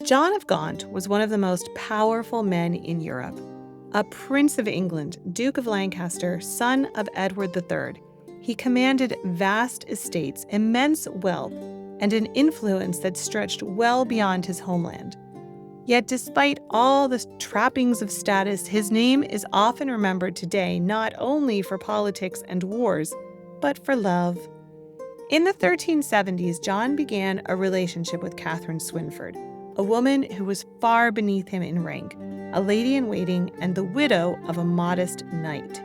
John of Gaunt was one of the most powerful men in Europe. A prince of England, Duke of Lancaster, son of Edward III, he commanded vast estates, immense wealth, and an influence that stretched well beyond his homeland. Yet despite all the trappings of status, his name is often remembered today not only for politics and wars, but for love. In the 1370s, John began a relationship with Katherine Swynford, a woman who was far beneath him in rank, a lady-in-waiting and the widow of a modest knight.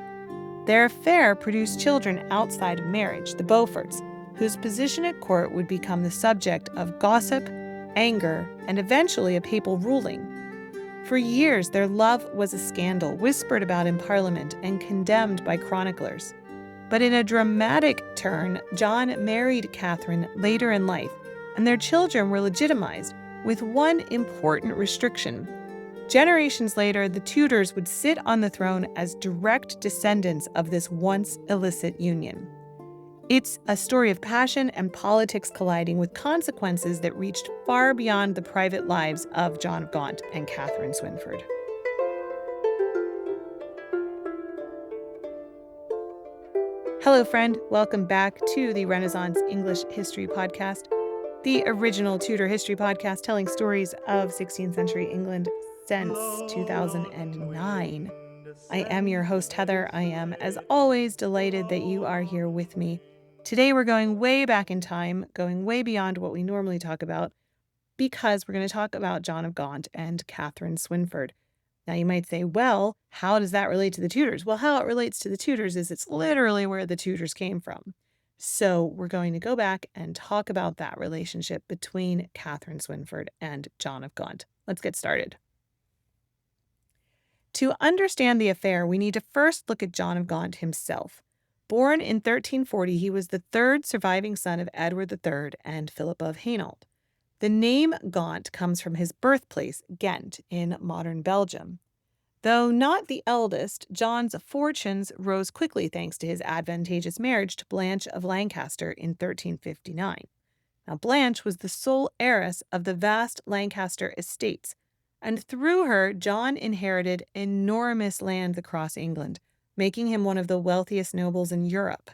Their affair produced children outside of marriage, the Beauforts, whose position at court would become the subject of gossip, anger, and eventually a papal ruling. For years, their love was a scandal, whispered about in Parliament and condemned by chroniclers. But in a dramatic turn, John married Katherine later in life, and their children were legitimized, with one important restriction. Generations later, the Tudors would sit on the throne as direct descendants of this once illicit union. It's a story of passion and politics colliding with consequences that reached far beyond the private lives of John of Gaunt and Katherine Swynford. Hello, friend. Welcome back to the Renaissance English History Podcast, the original Tudor history podcast telling stories of 16th century England since 2009. I am your host, Heather. I am, as always, delighted that you are here with me. Today, we're going way back in time, going way beyond what we normally talk about, because we're going to talk about John of Gaunt and Katherine Swynford. Now, you might say, well, how does that relate to the Tudors? Well, how it relates to the Tudors is it's literally where the Tudors came from. So we're going to go back and talk about that relationship between Katherine Swynford and John of Gaunt. Let's get started. To understand the affair, we need to first look at John of Gaunt himself. Born in 1340, he was the third surviving son of Edward III and Philippa of Hainault. The name Gaunt comes from his birthplace, Ghent, in modern Belgium. Though not the eldest, John's fortunes rose quickly thanks to his advantageous marriage to Blanche of Lancaster in 1359. Now, Blanche was the sole heiress of the vast Lancaster estates, and through her, John inherited enormous lands across England, making him one of the wealthiest nobles in Europe.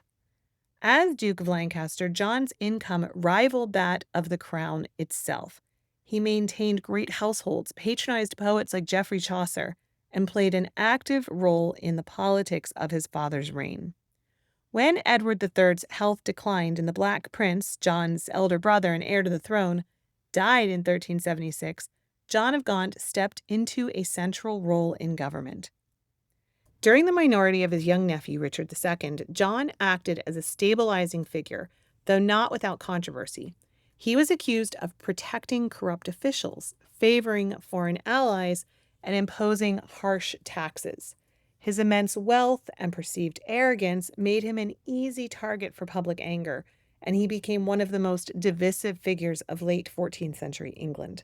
As Duke of Lancaster, John's income rivaled that of the crown itself. He maintained great households, patronized poets like Geoffrey Chaucer, and played an active role in the politics of his father's reign. When Edward III's health declined and the Black Prince, John's elder brother and heir to the throne, died in 1376, John of Gaunt stepped into a central role in government. During the minority of his young nephew, Richard II, John acted as a stabilizing figure, though not without controversy. He was accused of protecting corrupt officials, favoring foreign allies, and imposing harsh taxes. His immense wealth and perceived arrogance made him an easy target for public anger, and he became one of the most divisive figures of late 14th century England.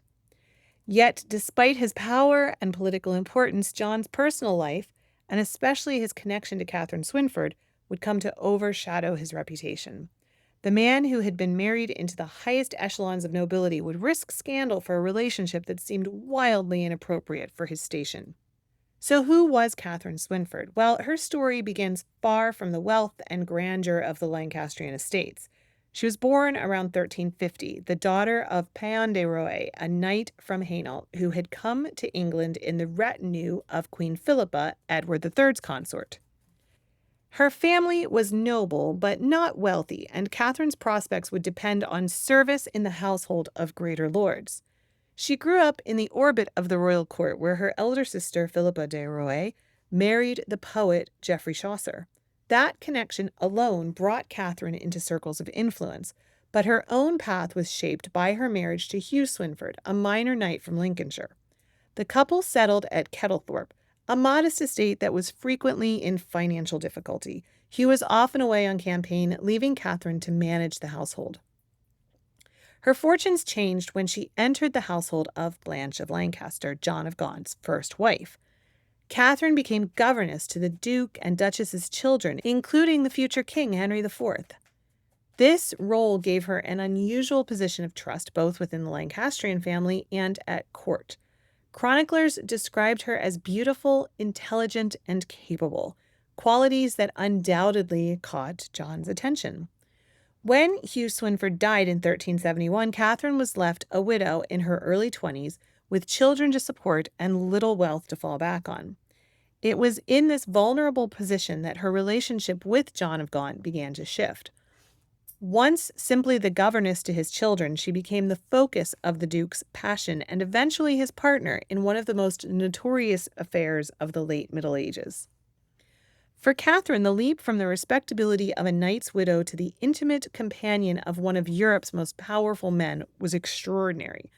Yet, despite his power and political importance, John's personal life, and especially his connection to Katherine Swynford, would come to overshadow his reputation. The man who had been married into the highest echelons of nobility would risk scandal for a relationship that seemed wildly inappropriate for his station. So who was Katherine Swynford? Well, her story begins far from the wealth and grandeur of the Lancastrian estates. She was born around 1350, the daughter of Péan de Roye, a knight from Hainault who had come to England in the retinue of Queen Philippa, Edward III's consort. Her family was noble but not wealthy, and Catherine's prospects would depend on service in the household of greater lords. She grew up in the orbit of the royal court, where her elder sister, Philippa de Roye, married the poet Geoffrey Chaucer. That connection alone brought Katherine into circles of influence, but her own path was shaped by her marriage to Hugh Swynford, a minor knight from Lincolnshire. The couple settled at Kettlethorpe, a modest estate that was frequently in financial difficulty. Hugh was often away on campaign, leaving Katherine to manage the household. Her fortunes changed when she entered the household of Blanche of Lancaster, John of Gaunt's first wife. Katherine became governess to the Duke and Duchess's children, including the future King Henry IV. This role gave her an unusual position of trust both within the Lancastrian family and at court. Chroniclers described her as beautiful, intelligent, and capable, qualities that undoubtedly caught John's attention. When Hugh Swynford died in 1371, Catherine was left a widow in her early 20s with children to support and little wealth to fall back on. It was in this vulnerable position that her relationship with John of Gaunt began to shift. Once simply the governess to his children, she became the focus of the Duke's passion and eventually his partner in one of the most notorious affairs of the late Middle Ages. For Catherine, the leap from the respectability of a knight's widow to the intimate companion of one of Europe's most powerful men was extraordinary.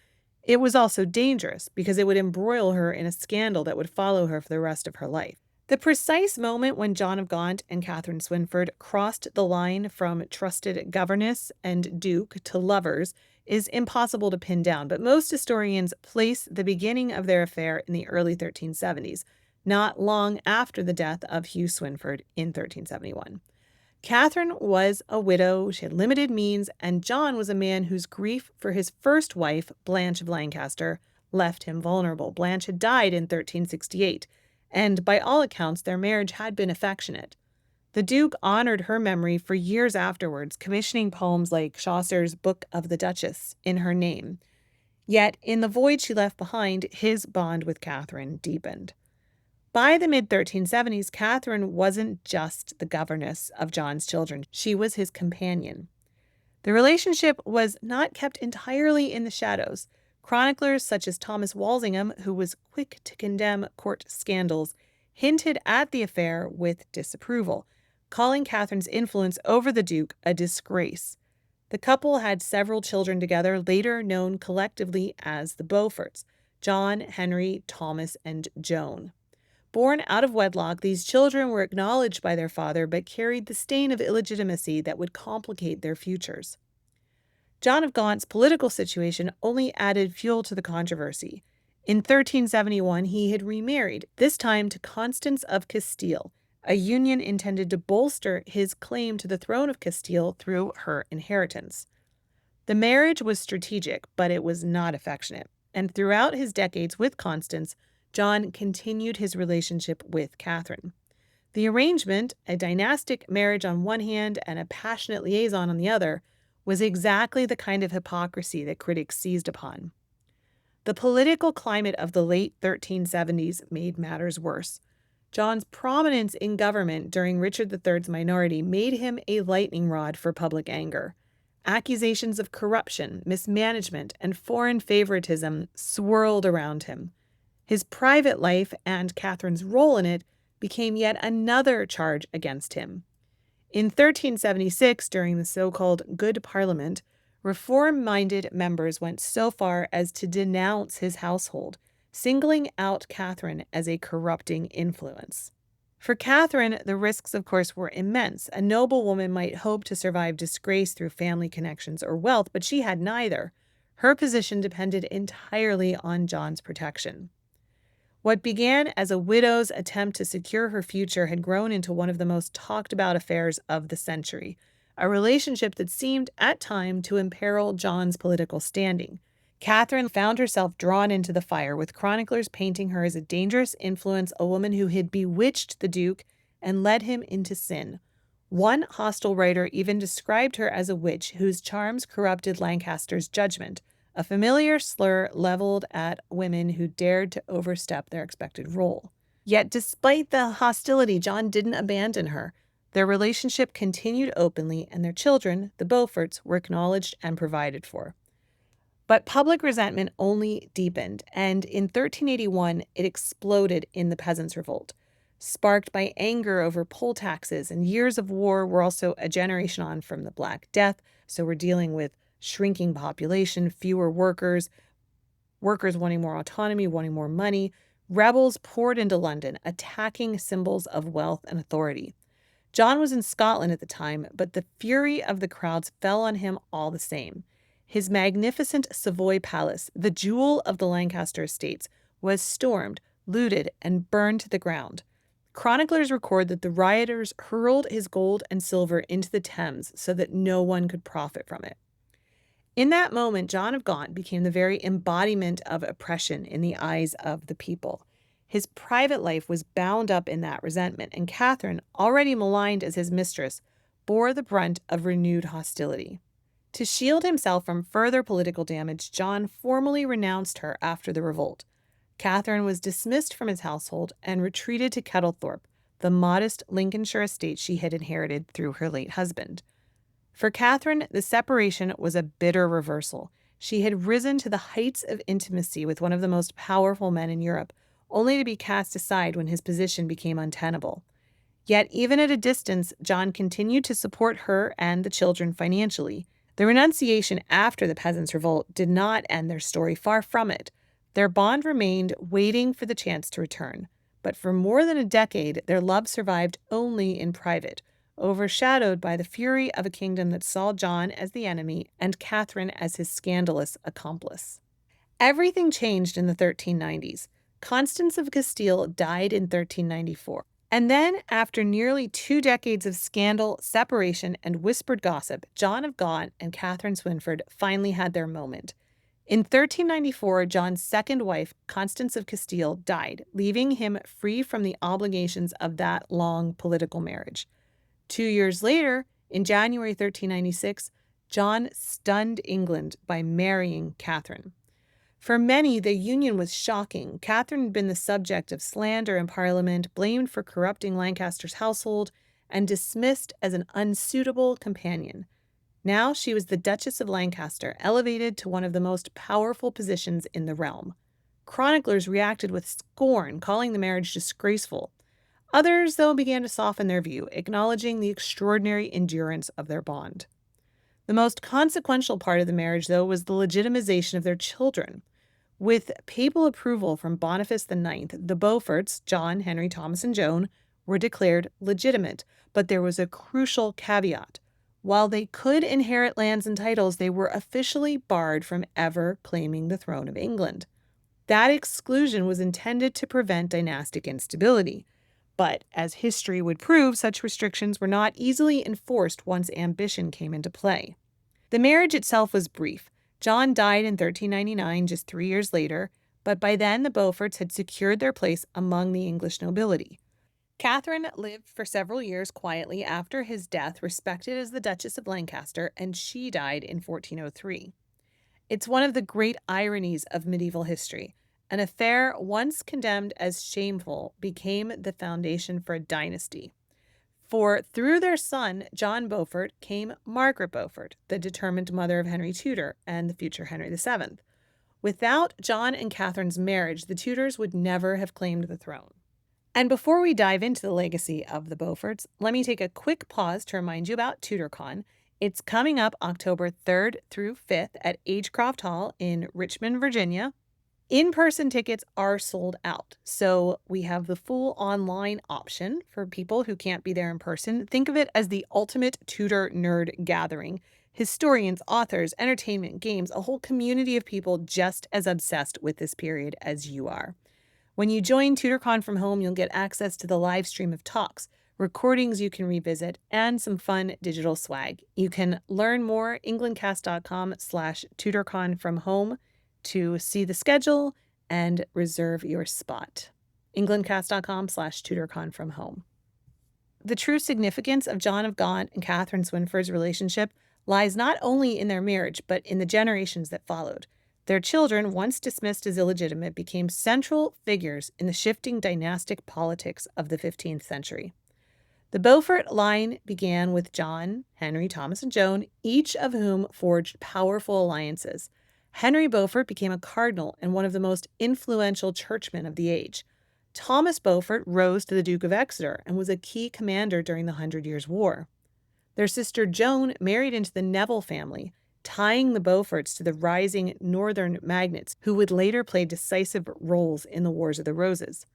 It was also dangerous because it would embroil her in a scandal that would follow her for the rest of her life. The precise moment when John of Gaunt and Katherine Swynford crossed the line from trusted governess and duke to lovers is impossible to pin down, but most historians place the beginning of their affair in the early 1370s, not long after the death of Hugh Swynford in 1371. Catherine was a widow, she had limited means, and John was a man whose grief for his first wife, Blanche of Lancaster, left him vulnerable. Blanche had died in 1368, and by all accounts, their marriage had been affectionate. The Duke honored her memory for years afterwards, commissioning poems like Chaucer's Book of the Duchess in her name. Yet, in the void she left behind, his bond with Catherine deepened. By the mid-1370s, Catherine wasn't just the governess of John's children. She was his companion. The relationship was not kept entirely in the shadows. Chroniclers such as Thomas Walsingham, who was quick to condemn court scandals, hinted at the affair with disapproval, calling Catherine's influence over the Duke a disgrace. The couple had several children together, later known collectively as the Beauforts: John, Henry, Thomas, and Joan. Born out of wedlock, these children were acknowledged by their father but carried the stain of illegitimacy that would complicate their futures. John of Gaunt's political situation only added fuel to the controversy. In 1371, he had remarried, this time to Constance of Castile, a union intended to bolster his claim to the throne of Castile through her inheritance. The marriage was strategic, but it was not affectionate, and throughout his decades with Constance, John continued his relationship with Catherine. The arrangement, a dynastic marriage on one hand and a passionate liaison on the other, was exactly the kind of hypocrisy that critics seized upon. The political climate of the late 1370s made matters worse. John's prominence in government during Richard III's minority made him a lightning rod for public anger. Accusations of corruption, mismanagement, and foreign favoritism swirled around him. His private life and Catherine's role in it became yet another charge against him. In 1376, during the so-called Good Parliament, reform-minded members went so far as to denounce his household, singling out Catherine as a corrupting influence. For Catherine, the risks, of course, were immense. A noble woman might hope to survive disgrace through family connections or wealth, but she had neither. Her position depended entirely on John's protection. What began as a widow's attempt to secure her future had grown into one of the most talked about affairs of the century, a relationship that seemed at times to imperil John's political standing. Catherine found herself drawn into the fire, with chroniclers painting her as a dangerous influence, a woman who had bewitched the Duke and led him into sin. One hostile writer even described her as a witch whose charms corrupted Lancaster's judgment, a familiar slur leveled at women who dared to overstep their expected role. Yet despite the hostility, John didn't abandon her. Their relationship continued openly, and their children, the Beauforts, were acknowledged and provided for. But public resentment only deepened, and in 1381 it exploded in the Peasants Revolt. Sparked by anger over poll taxes and years of war, we're also a generation on from the Black Death, so we're dealing with shrinking population, fewer workers wanting more autonomy, wanting more money. Rebels poured into London, attacking symbols of wealth and authority. John was in Scotland at the time, but the fury of the crowds fell on him all the same. His magnificent Savoy Palace, the jewel of the Lancaster estates, was stormed, looted, and burned to the ground. Chroniclers record that the rioters hurled his gold and silver into the Thames so that no one could profit from it. In that moment, John of Gaunt became the very embodiment of oppression in the eyes of the people. His private life was bound up in that resentment, and Katherine, already maligned as his mistress, bore the brunt of renewed hostility. To shield himself from further political damage, John formally renounced her after the revolt. Katherine was dismissed from his household and retreated to Kettlethorpe, the modest Lincolnshire estate she had inherited through her late husband. For Katherine, the separation was a bitter reversal. She had risen to the heights of intimacy with one of the most powerful men in Europe, only to be cast aside when his position became untenable. Yet, even at a distance, John continued to support her and the children financially. The renunciation after the Peasants Revolt did not end their story, far from it. Their bond remained, waiting for the chance to return. But for more than a decade, their love survived only in private, overshadowed by the fury of a kingdom that saw John as the enemy and Katherine as his scandalous accomplice. Everything changed in the 1390s. Constance of Castile died in 1394. And then, after nearly 2 decades of scandal, separation, and whispered gossip, John of Gaunt and Katherine Swynford finally had their moment. In 1394, John's second wife, Constance of Castile, died, leaving him free from the obligations of that long political marriage. 2 years later, in January 1396, John stunned England by marrying Katherine. For many, the union was shocking. Katherine had been the subject of slander in Parliament, blamed for corrupting Lancaster's household, and dismissed as an unsuitable companion. Now she was the Duchess of Lancaster, elevated to one of the most powerful positions in the realm. Chroniclers reacted with scorn, calling the marriage disgraceful. Others, though, began to soften their view, acknowledging the extraordinary endurance of their bond. The most consequential part of the marriage, though, was the legitimization of their children. With papal approval from Boniface IX, the Beauforts, John, Henry, Thomas, and Joan, were declared legitimate, but there was a crucial caveat. While they could inherit lands and titles, they were officially barred from ever claiming the throne of England. That exclusion was intended to prevent dynastic instability. But, as history would prove, such restrictions were not easily enforced once ambition came into play. The marriage itself was brief. John died in 1399, just 3 years later, but by then the Beauforts had secured their place among the English nobility. Katherine lived for several years quietly after his death, respected as the Duchess of Lancaster, and she died in 1403. It's one of the great ironies of medieval history. An affair once condemned as shameful became the foundation for a dynasty. For through their son, John Beaufort, came Margaret Beaufort, the determined mother of Henry Tudor and the future Henry VII. Without John and Catherine's marriage, the Tudors would never have claimed the throne. And before we dive into the legacy of the Beauforts, let me take a quick pause to remind you about TudorCon. It's coming up October 3rd through 5th at Agecroft Hall in Richmond, Virginia. In-person tickets are sold out, so we have the full online option for people who can't be there in person. Think of it as the ultimate Tudor nerd gathering. Historians, authors, entertainment, games, a whole community of people just as obsessed with this period as you are. When you join TudorCon from home, you'll get access to the live stream of talks, recordings you can revisit, and some fun digital swag. You can learn more englandcast.com/TudorCon from home to see the schedule and reserve your spot. englandcast.com/TudorCon from home. The true significance of John of Gaunt and Katherine Swynford's relationship lies not only in their marriage, but in the generations that followed. Their children, once dismissed as illegitimate, became central figures in the shifting dynastic politics of the 15th century. The Beaufort line began with John, Henry, Thomas, and Joan, each of whom forged powerful alliances. Henry Beaufort became a cardinal and one of the most influential churchmen of the age. Thomas Beaufort rose to the Duke of Exeter and was a key commander during the 100 Years' War. Their sister Joan married into the Neville family, tying the Beauforts to the rising northern magnates who would later play decisive roles in the Wars of the Roses.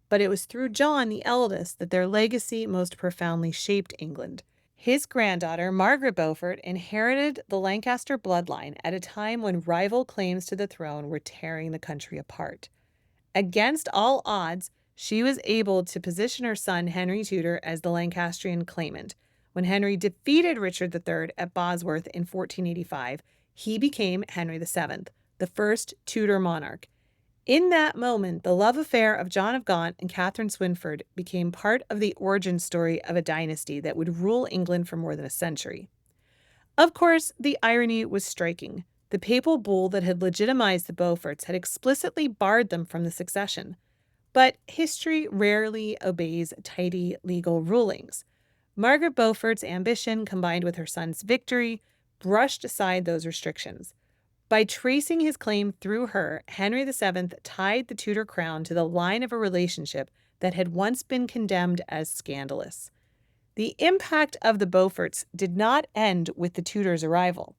But it was through John, the eldest, that their legacy most profoundly shaped England. His granddaughter, Margaret Beaufort, inherited the Lancaster bloodline at a time when rival claims to the throne were tearing the country apart. Against all odds, She was able to position her son, Henry Tudor, as the Lancastrian claimant. When Henry defeated Richard III at Bosworth in 1485, he became Henry VII, the first Tudor monarch. In that moment, the love affair of John of Gaunt and Katherine Swynford became part of the origin story of a dynasty that would rule England for more than a century. Of course, the irony was striking. The papal bull that had legitimized the Beauforts had explicitly barred them from the succession. But history rarely obeys tidy legal rulings. Margaret Beaufort's ambition, combined with her son's victory, brushed aside those restrictions. By tracing his claim through her, Henry VII tied the Tudor crown to the line of a relationship that had once been condemned as scandalous. The impact of the Beauforts did not end with the Tudors' arrival.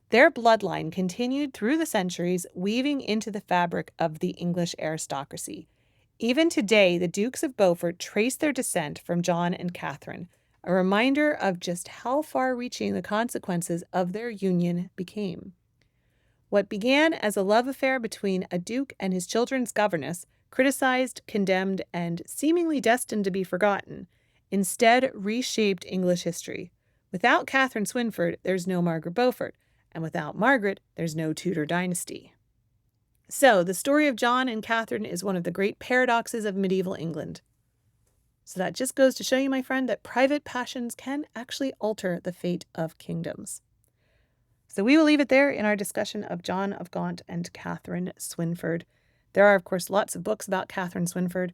Their bloodline continued through the centuries, weaving into the fabric of the English aristocracy. Even today, the Dukes of Beaufort trace their descent from John and Katherine, a reminder of just how far-reaching the consequences of their union became. What began as a love affair between a duke and his children's governess, criticized, condemned, and seemingly destined to be forgotten, instead reshaped English history. Without Katherine Swynford, there's no Margaret Beaufort, and without Margaret, there's no Tudor dynasty. So, the story of John and Katherine is one of the great paradoxes of medieval England. So that just goes to show you, my friend, that private passions can actually alter the fate of kingdoms. So we will leave it there in our discussion of John of Gaunt and Katherine Swynford. There are, of course, lots of books about Katherine Swynford.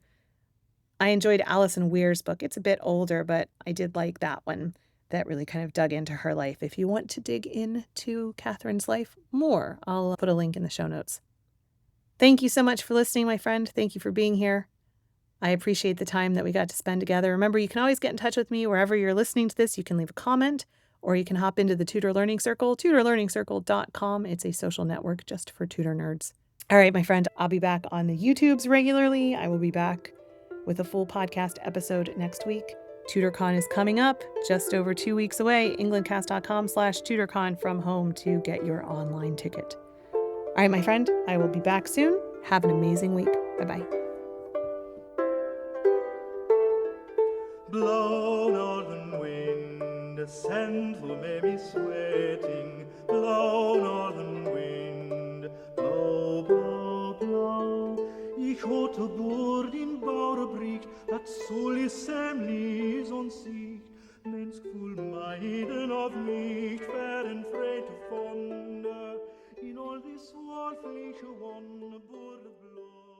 I enjoyed Alison Weir's book. It's a bit older, but I did like that one. That really kind of dug into her life. If you want to dig into Katherine's life more, I'll put a link in the show notes. Thank you so much for listening, my friend. Thank you for being here. I appreciate the time that we got to spend together. Remember, you can always get in touch with me wherever you're listening to this. You can leave a comment, or you can hop into the Tudor Learning Circle, tudorlearningscircle.com. It's a social network just for Tudor nerds. All right, my friend, I'll be back on the YouTubes regularly. I will be back with a full podcast episode next week. TudorCon is coming up, just over 2 weeks away. englandcast.com/TudorCon from home to get your online ticket. All right, my friend, I will be back soon. Have an amazing week. Bye-bye. Blow, northern wind, ascend who may be sweating. Blow, northern wind, blow, blow, blow. Ich hatte Bord in Bauerbriek, dat solis semlis on Sieg. Menschful meiden of nicht, fern frei to fonder. In all this worldliche wonder, Bord blow.